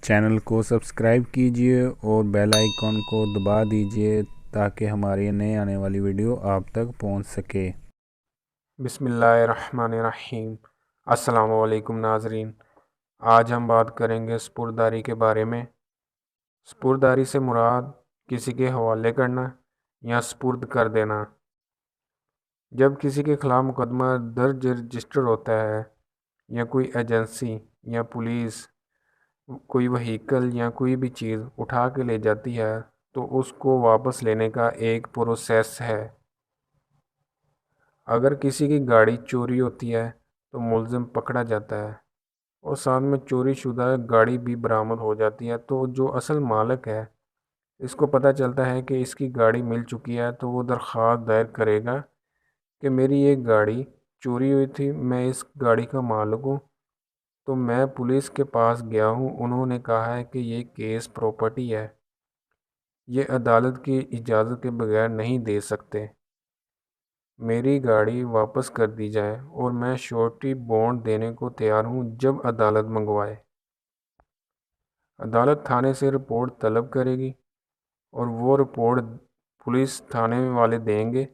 Channel کو subscribe کیجئے اور بیل آئیکن کو دبا دیجئے تاکہ ہماری نئے آنے والی ویڈیو آپ تک پہنچ سکے۔ بسم اللہ الرحمن الرحیم۔ السلام علیکم ناظرین، آج ہم بات کریں گے سپرداری کے بارے میں۔ سپرداری سے مراد کسی کے حوالے کرنا یا سپرد کر دینا۔ جب کسی کے خلاف مقدمہ درج رجسٹر ہوتا ہے یا کوئی ایجنسی یا پولیس کوئی وہیکل یا کوئی بھی چیز اٹھا کے لے جاتی ہے تو اس کو واپس لینے کا ایک پروسیس ہے۔ اگر کسی کی گاڑی چوری ہوتی ہے تو ملزم پکڑا جاتا ہے اور ساتھ میں چوری شدہ گاڑی بھی برآمد ہو جاتی ہے، تو جو اصل مالک ہے اس کو پتہ چلتا ہے کہ اس کی گاڑی مل چکی ہے تو وہ درخواست دائر کرے گا کہ میری یہ گاڑی چوری ہوئی تھی، میں اس گاڑی کا مالک ہوں، تو میں پولیس کے پاس گیا ہوں، انہوں نے کہا ہے کہ یہ کیس پراپرٹی ہے، یہ عدالت کی اجازت کے بغیر نہیں دے سکتے، میری گاڑی واپس کر دی جائے اور میں شیورٹی بانڈ دینے کو تیار ہوں جب عدالت منگوائے۔ عدالت تھانے سے رپورٹ طلب کرے گی اور وہ رپورٹ پولیس تھانے والے دیں گے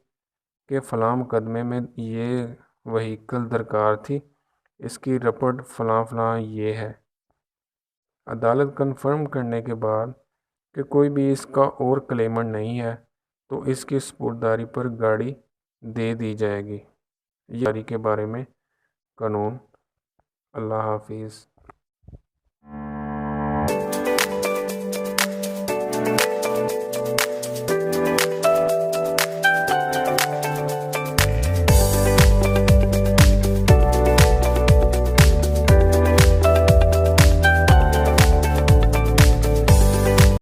کہ فلاں مقدمے میں یہ وہیکل درکار تھی، اس کی رپٹ فلاں فلاں یہ ہے۔ عدالت کنفرم کرنے کے بعد کہ کوئی بھی اس کا اور کلیمنٹ نہیں ہے تو اس کی سپرداری پر گاڑی دے دی جائے گی۔ یہ گاڑی کے بارے میں قانون۔ اللہ حافظ۔